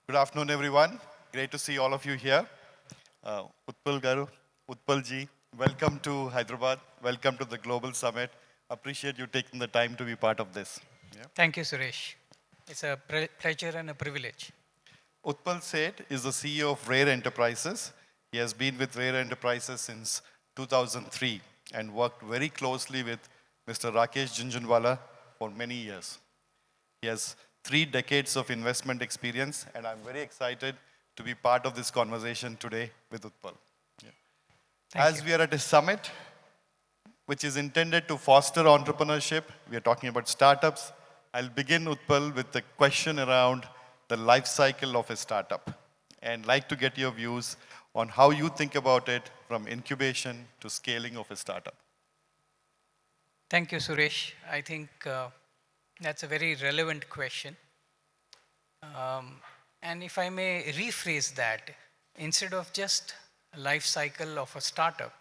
Good afternoon, everyone. Great to see all of you here. Utpal Garu, Utpal ji, welcome to Hyderabad. Welcome to the Global Summit. Appreciate you taking the time to be part of this. Yeah. Thank you, Suresh. It's a pleasure and a privilege. Utpal Seth is the CEO of Rare Enterprises. He has been with Rare Enterprises since 2003 and worked very closely with Mr. Rakesh Junjunwala for many years. He has 3 decades of investment experience, and I'm very excited to be part of this conversation today with Utpal. Yeah. Thank you. As we are at a summit, which is intended to foster entrepreneurship, we are talking about startups. I'll begin, Utpal, with a question around the life cycle of a startup, and like to get your views on how you think about it from incubation to scaling of a startup. Thank you, Suresh. I think that's a very relevant question. And if I may rephrase that, instead of just life cycle of a startup,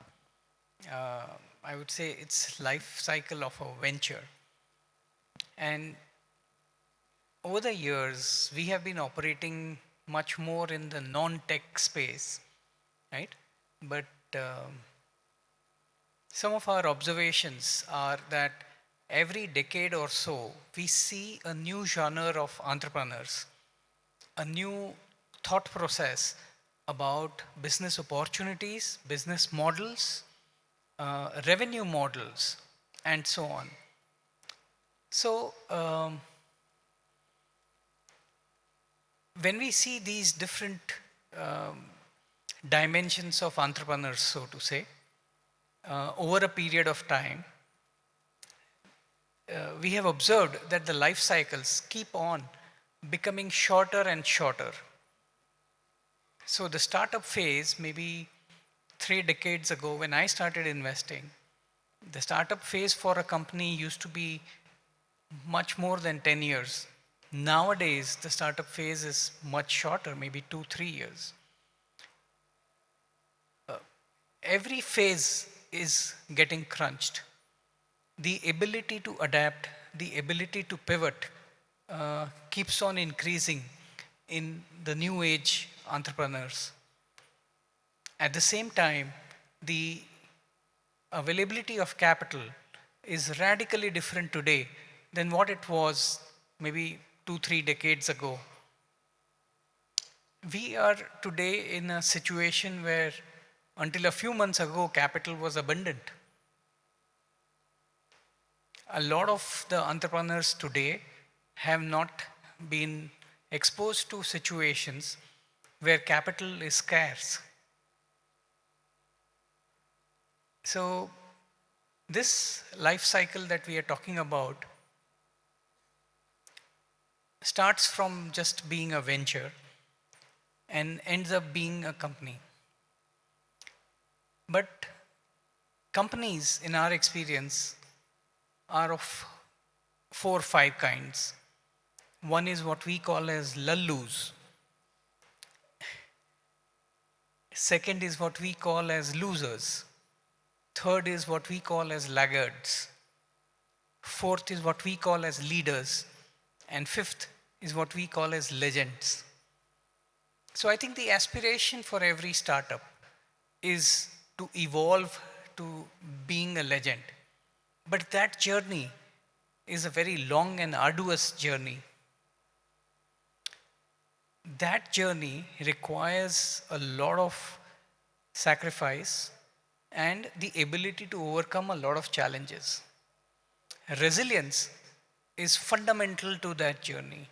uh, I would say it's life cycle of a venture. And over the years, we have been operating much more in the non-tech space, right? But some of our observations are that every decade or so, we see a new genre of entrepreneurs, a new thought process about business opportunities, business models, revenue models, and so on. So, when we see these different um, dimensions of entrepreneurs, so to say, over a period of time, we have observed that the life cycles keep on becoming shorter and shorter. So the startup phase, maybe 3 decades ago when I started investing, the startup phase for a company used to be much more than 10 years. Nowadays, the startup phase is much shorter, maybe 2, 3 years. Every phase is getting crunched. The ability to adapt, the ability to pivot keeps on increasing in the new age entrepreneurs. At the same time, the availability of capital is radically different today than what it was maybe 2, 3 decades ago. We are today in a situation where until a few months ago, capital was abundant. A lot of the entrepreneurs today have not been exposed to situations where capital is scarce. So, this life cycle that we are talking about starts from just being a venture and ends up being a company. But companies, in our experience, are of 4 or 5 kinds. One is what we call as lallus. Second is what we call as losers. Third is what we call as laggards. Fourth is what we call as leaders. And fifth is what we call as legends. So I think the aspiration for every startup is to evolve to being a legend. But that journey is a very long and arduous journey. That journey requires a lot of sacrifice and the ability to overcome a lot of challenges. Resilience is fundamental to that journey.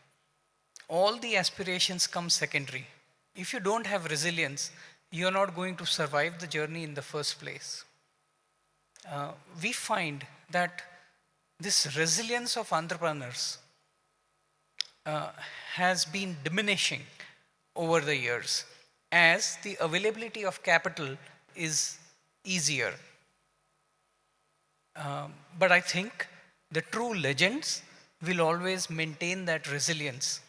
All the aspirations come secondary. If you don't have resilience, you're not going to survive the journey in the first place. We find that this resilience of entrepreneurs uh, has been diminishing over the years as the availability of capital is easier. But I think the true legends will always maintain that resilience.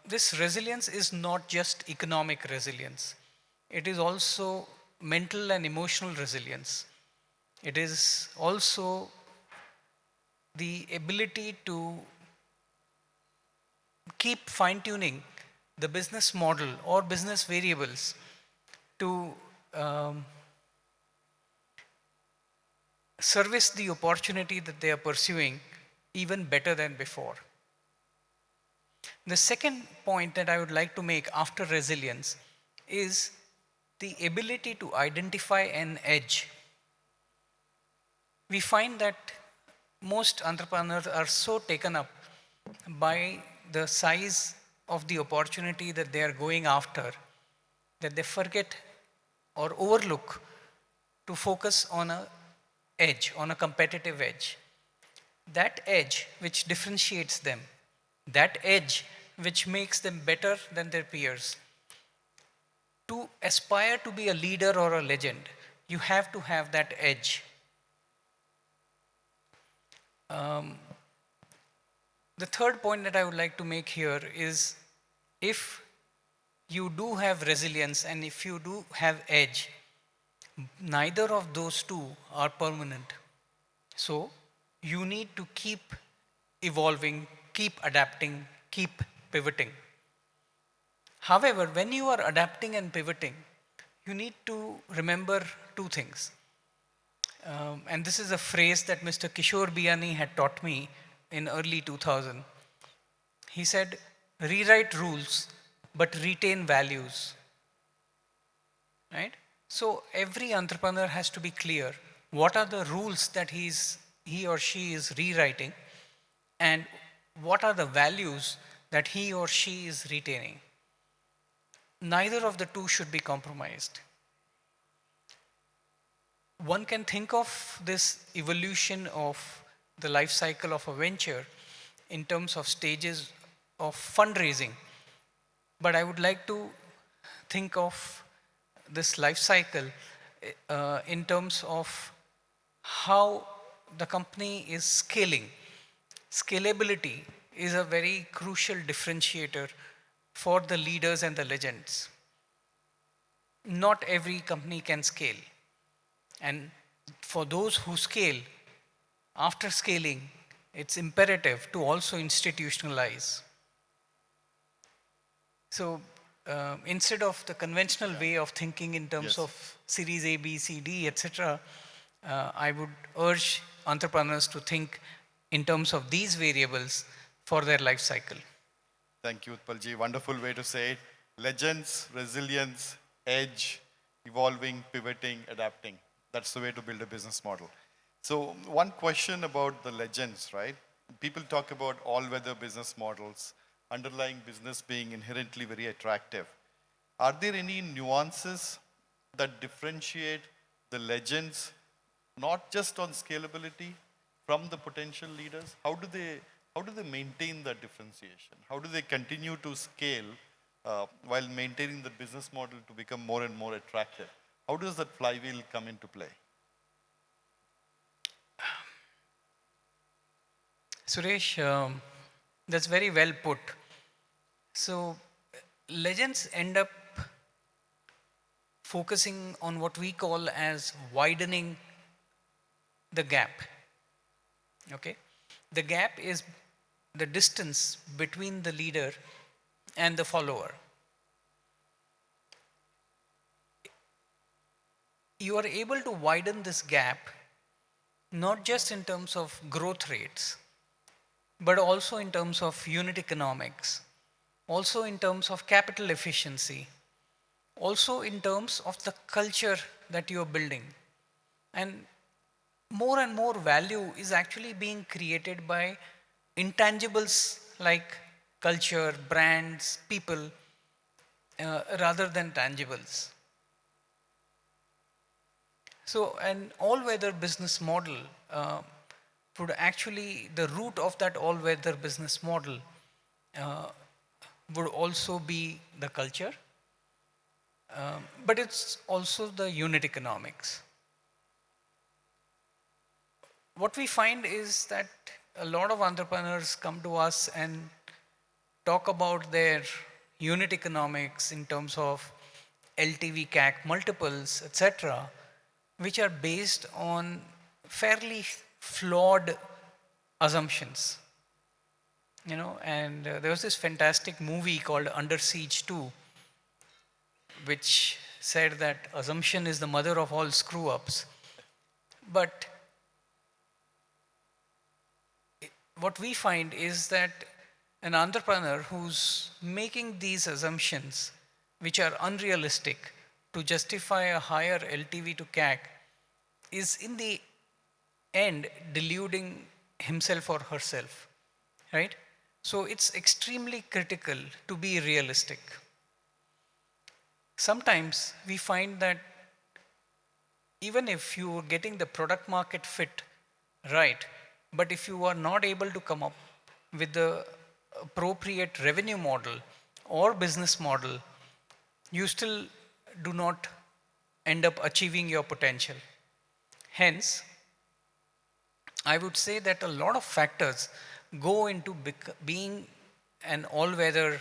This resilience is not just economic resilience, it is also mental and emotional resilience. It is also the ability to keep fine tuning the business model or business variables to um, service the opportunity that they are pursuing even better than before. The second point that I would like to make after resilience is the ability to identify an edge. We find that most entrepreneurs are so taken up by the size of the opportunity that they are going after that they forget or overlook to focus on a edge, on a competitive edge. That edge which differentiates them, that edge which makes them better than their peers. To aspire to be a leader or a legend, you have to have that edge. The third point that I would like to make here is if you do have resilience and if you do have edge, neither of those two are permanent. So you need to keep evolving, keep adapting, keep pivoting. However, when you are adapting and pivoting, you need to remember two things. And this is a phrase that Mr. Kishore Biani had taught me in early 2000. He said, rewrite rules, but retain values. Right? So every entrepreneur has to be clear what are the rules that he or she is rewriting and what are the values that he or she is retaining. Neither of the two should be compromised. One can think of this evolution of the life cycle of a venture in terms of stages of fundraising, but I would like to think of this life cycle in terms of how the company is scaling. Scalability is a very crucial differentiator for the leaders and the legends. Not every company can scale. And for those who scale, after scaling, it's imperative to also institutionalize. So instead of the conventional way of thinking in terms of series A, B, C, D, etc., I would urge entrepreneurs to think in terms of these variables for their life cycle. Thank you, Utpalji. Wonderful way to say it. Legends, resilience, edge, evolving, pivoting, adapting. That's the way to build a business model. So one question about the legends, right? People talk about all-weather business models, underlying business being inherently very attractive. Are there any nuances that differentiate the legends, not just on scalability, from the potential leaders? How do they maintain that differentiation? How do they continue to scale while maintaining the business model to become more and more attractive? How does that flywheel come into play? Suresh, that's very well put. So legends end up focusing on what we call as widening the gap. Okay? The gap is the distance between the leader and the follower. You are able to widen this gap not just in terms of growth rates, but also in terms of unit economics, also in terms of capital efficiency, also in terms of the culture that you are building. And more value is actually being created by intangibles like culture, brands, people, rather than tangibles. So an all-weather business model would actually, the root of that all-weather business model would also be the culture, but it's also the unit economics. What we find is that a lot of entrepreneurs come to us and talk about their unit economics in terms of LTV CAC multiples, etc., which are based on fairly flawed assumptions. And there was this fantastic movie called Under Siege 2, which said that assumption is the mother of all screw ups. But what we find is that an entrepreneur who's making these assumptions, which are unrealistic, to justify a higher LTV to CAC, is in the end deluding himself or herself, right? So it's extremely critical to be realistic. Sometimes we find that even if you are getting the product market fit right, but if you are not able to come up with the appropriate revenue model or business model, you still do not end up achieving your potential. Hence, I would say that a lot of factors go into being an all-weather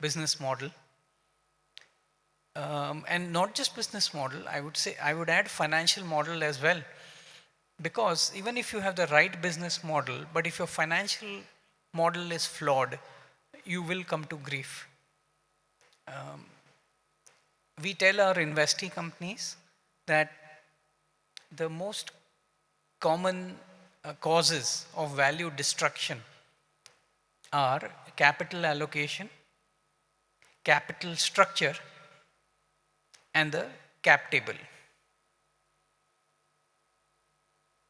business model. And not just business model, I would say I would add financial model as well. Because even if you have the right business model, but if your financial model is flawed, you will come to grief. We tell our investee companies that the most common causes of value destruction are capital allocation, capital structure, and the cap table.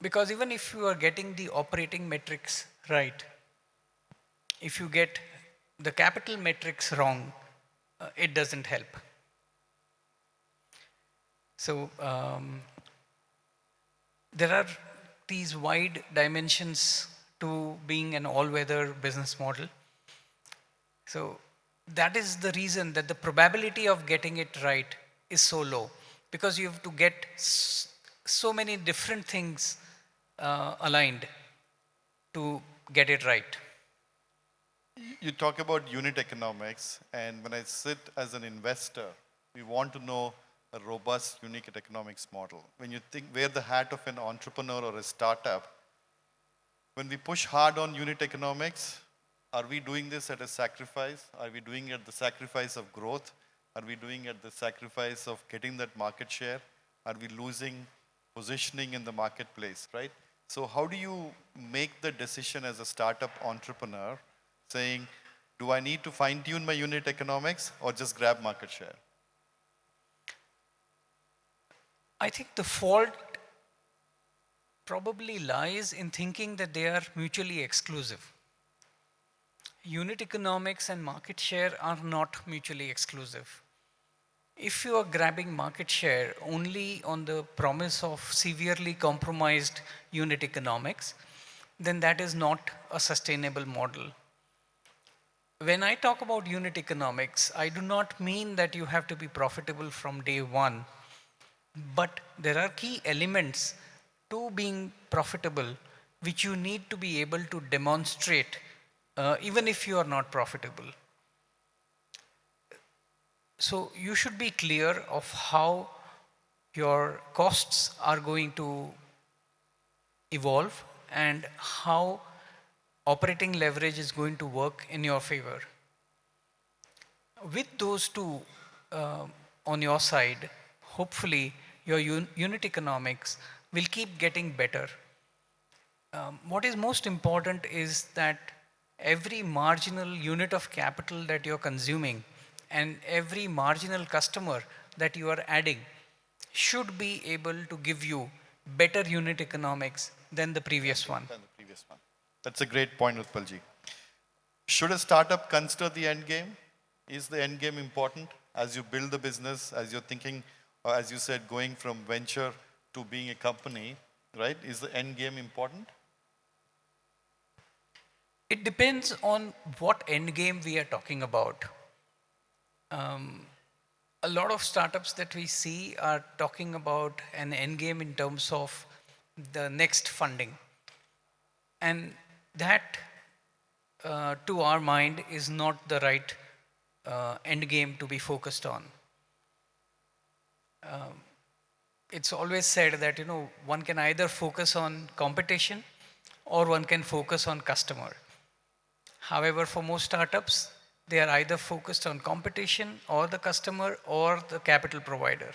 Because even if you are getting the operating metrics right, if you get the capital metrics wrong, it doesn't help. So there are these wide dimensions to being an all-weather business model. So that is the reason that the probability of getting it right is so low, because you have to get so many different things aligned to get it right. You talk about unit economics, and when I sit as an investor, we want to know a robust unit economics model. When you wear the hat of an entrepreneur or a startup, when we push hard on unit economics, are we doing this at a sacrifice? Are we doing it at the sacrifice of growth? Are we doing it at the sacrifice of getting that market share? Are we losing positioning in the marketplace, right? So how do you make the decision as a startup entrepreneur saying, do I need to fine tune my unit economics or just grab market share? I think the fault probably lies in thinking that they are mutually exclusive. Unit economics and market share are not mutually exclusive. If you are grabbing market share only on the promise of severely compromised unit economics, then that is not a sustainable model. When I talk about unit economics, I do not mean that you have to be profitable from day one, but there are key elements to being profitable which you need to be able to demonstrate even if you are not profitable. So you should be clear of how your costs are going to evolve and how operating leverage is going to work in your favor. With those two on your side, hopefully your unit economics will keep getting better. What is most important is that every marginal unit of capital that you're consuming and every marginal customer that you are adding should be able to give you better unit economics than the previous one. That's a great point, Utpalji. Should a startup consider the end game? Is the end game important as you build the business, as you're thinking, as you said, going from venture to being a company, right? Is the end game important? It depends on what end game we are talking about. A lot of startups that we see are talking about an end game in terms of the next funding. And that, to our mind, is not the right end game to be focused on. It's always said that one can either focus on competition or one can focus on customer. However, for most startups, they are either focused on competition or the customer or the capital provider.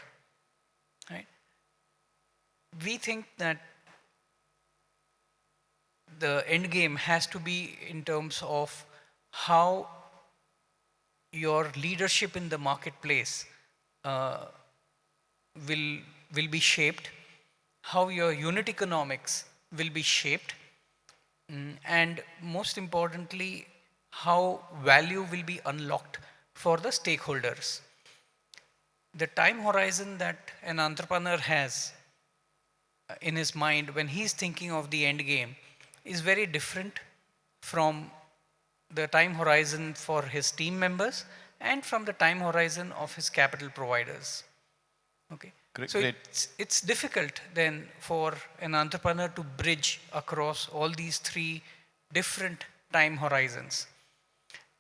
Right? We think that the end game has to be in terms of how your leadership in the marketplace uh, will will be shaped, how your unit economics will be shaped, and most importantly, how value will be unlocked for the stakeholders. The time horizon that an entrepreneur has in his mind when he's thinking of the end game is very different from the time horizon for his team members and from the time horizon of his capital providers. Okay. Great, So great. it's difficult then for an entrepreneur to bridge across all these three different time horizons.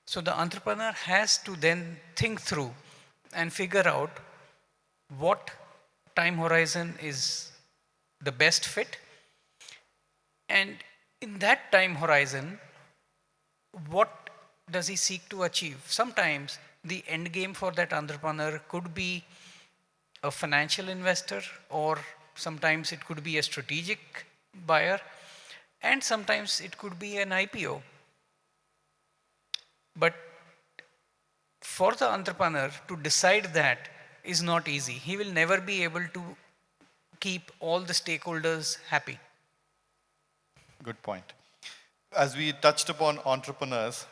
So the entrepreneur has to then think through and figure out what time horizon is the best fit, and in that time horizon, what does he seek to achieve? Sometimes the end game for that entrepreneur could be a financial investor, or sometimes it could be a strategic buyer, and sometimes it could be an IPO. But for the entrepreneur to decide that is not easy. He will never be able to keep all the stakeholders happy. Good point. As we touched upon entrepreneurs,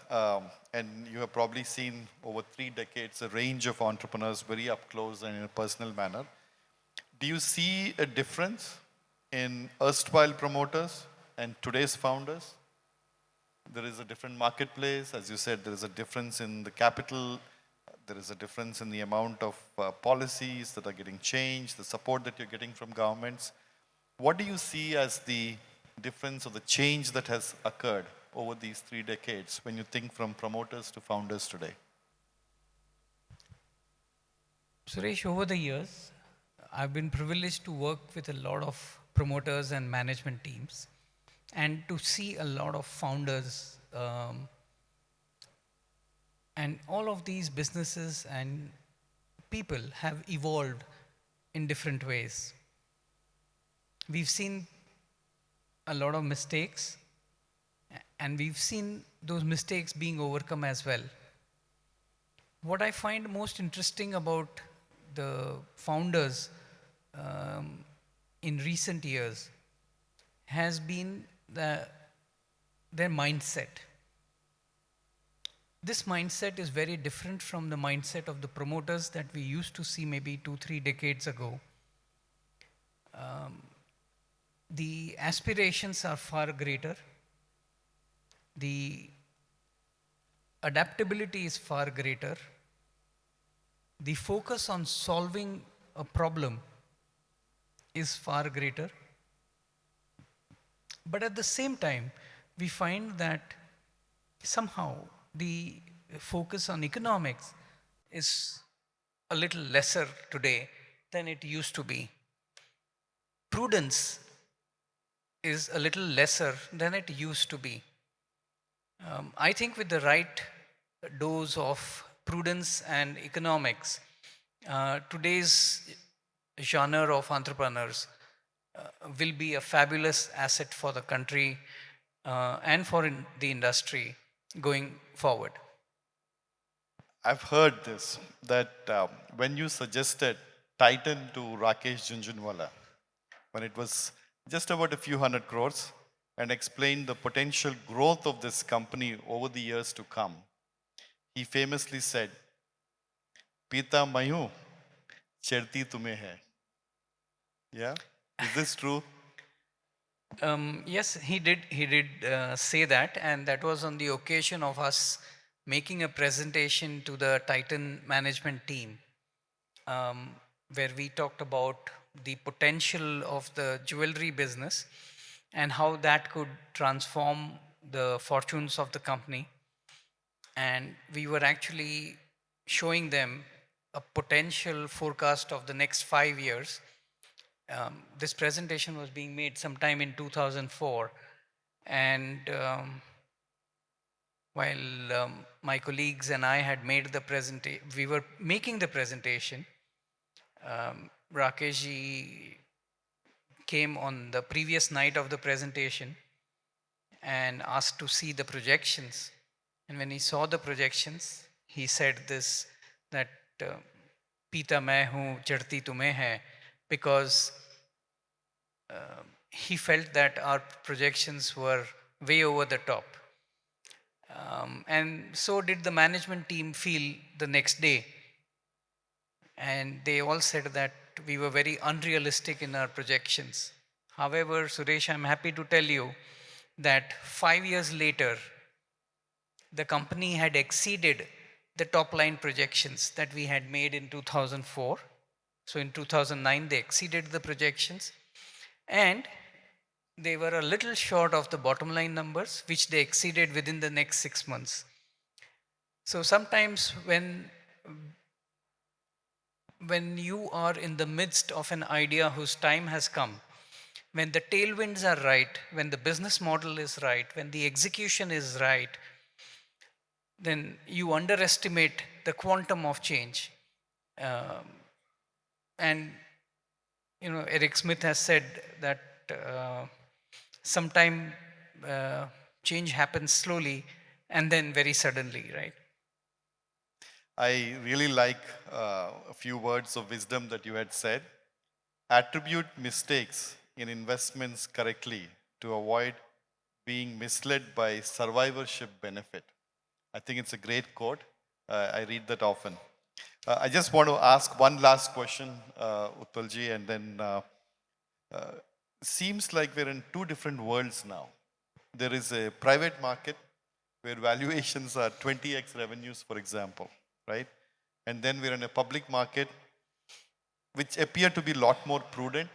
and you have probably seen over 3 decades a range of entrepreneurs very up close and in a personal manner. Do you see a difference in erstwhile promoters and today's founders? There is a different marketplace. As you said, there is a difference in the capital. There is a difference in the amount of policies that are getting changed, the support that you're getting from governments. What do you see as the difference or the change that has occurred over these 3 decades when you think from promoters to founders today? Suresh, over the years, I've been privileged to work with a lot of promoters and management teams and to see a lot of founders. And all of these businesses and people have evolved in different ways. We've seen a lot of mistakes, and we've seen those mistakes being overcome as well. What I find most interesting about the founders in recent years has been their mindset. This mindset is very different from the mindset of the promoters that we used to see maybe 2-3 decades ago. The aspirations are far greater. The adaptability is far greater. The focus on solving a problem is far greater. But at the same time, we find that somehow the focus on economics is a little lesser today than it used to be. Prudence is a little lesser than it used to be. I think with the right dose of prudence and economics, today's genre of entrepreneurs will be a fabulous asset for the country and for the industry going forward. I've heard this, that when you suggested Titan to Rakesh Junjunwala, when it was just about a few hundred crores, and explained the potential growth of this company over the years to come, he famously said, Pita Mayu, Cherti Tume hai. Yeah? Is this true? Yes, he did. He did say that, and that was on the occasion of us making a presentation to the Titan management team, where we talked about the potential of the jewelry business and how that could transform the fortunes of the company. And we were actually showing them a potential forecast of the next 5 years. This presentation was being made sometime in 2004, and while my colleagues and I had made the presentation, we were making the presentation. Rakesh ji came on the previous night of the presentation and asked to see the projections. And when he saw the projections, he said this, that Pita main hu, chadti tumhe hai, because he felt that our projections were way over the top. And so did the management team feel the next day. And they all said that we were very unrealistic in our projections. However, Suresh, I'm happy to tell you that 5 years later, the company had exceeded the top line projections that we had made in 2004. So in 2009, they exceeded the projections. And they were a little short of the bottom line numbers, which they exceeded within the next 6 months. So sometimes when you are in the midst of an idea whose time has come, when the tailwinds are right, when the business model is right, when the execution is right, then you underestimate the quantum of change. Um, and Eric Smith has said that sometime change happens slowly and then very suddenly, right? I really like a few words of wisdom that you had said. Attribute mistakes in investments correctly to avoid being misled by survivorship benefit. I think it's a great quote. I read that often. I just want to ask one last question, Utpalji, and then seems like we're in two different worlds now. There is a private market where valuations are 20x revenues, for example, right? And then we're in a public market which appear to be a lot more prudent,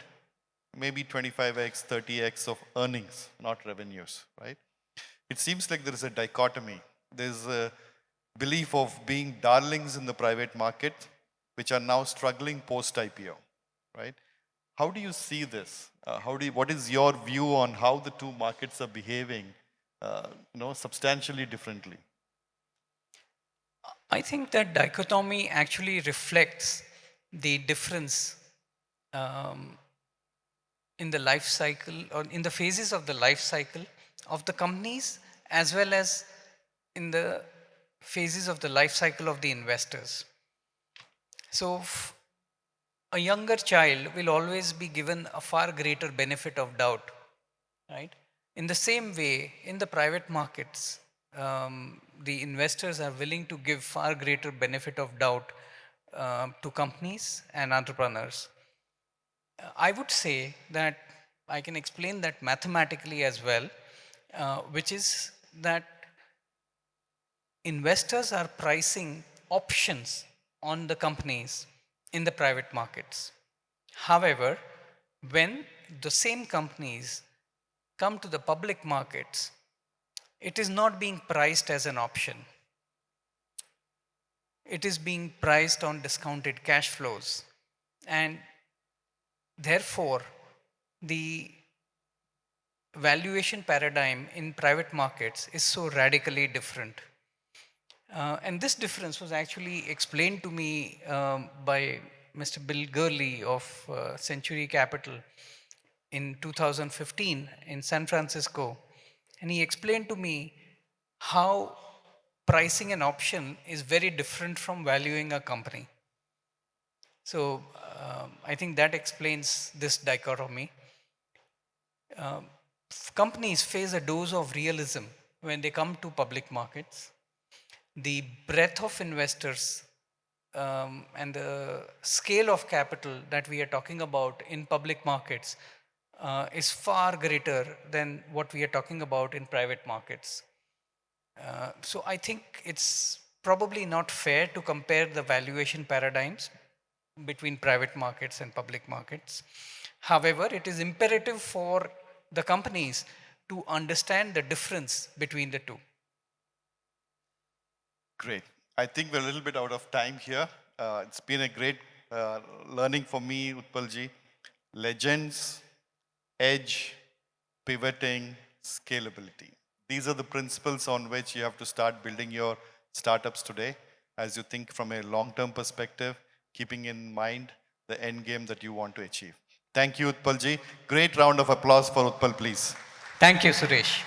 maybe 25x, 30x of earnings, not revenues, right? It seems like there is a dichotomy. There's a belief of being darlings in the private market, which are now struggling post IPO, right? How do you see this? What is your view on how the two markets are behaving, substantially differently? I think that dichotomy actually reflects the difference um, in the life cycle or in the phases of the life cycle of the companies, as well as in the phases of the life cycle of the investors. So, a younger child will always be given a far greater benefit of doubt, right? In the same way, in the private markets, the investors are willing to give far greater benefit of doubt to companies and entrepreneurs. I would say that I can explain that mathematically as well, which is that investors are pricing options on the companies in the private markets. However, when the same companies come to the public markets, it is not being priced as an option. It is being priced on discounted cash flows. And therefore, the valuation paradigm in private markets is so radically different. And this difference was actually explained to me by Mr. Bill Gurley of Century Capital in 2015 in San Francisco. And he explained to me how pricing an option is very different from valuing a company. So I think that explains this dichotomy. Companies face a dose of realism when they come to public markets. The breadth of investors and the scale of capital that we are talking about in public markets is far greater than what we are talking about in private markets. So I think it's probably not fair to compare the valuation paradigms between private markets and public markets. However, it is imperative for the companies to understand the difference between the two. Great. I think we're a little bit out of time here. It's been a great learning for me, Utpalji. Legends, edge, pivoting, scalability. These are the principles on which you have to start building your startups today as you think from a long-term perspective, keeping in mind the end game that you want to achieve. Thank you, Utpalji. Great round of applause for Utpal, please. Thank you, Suresh.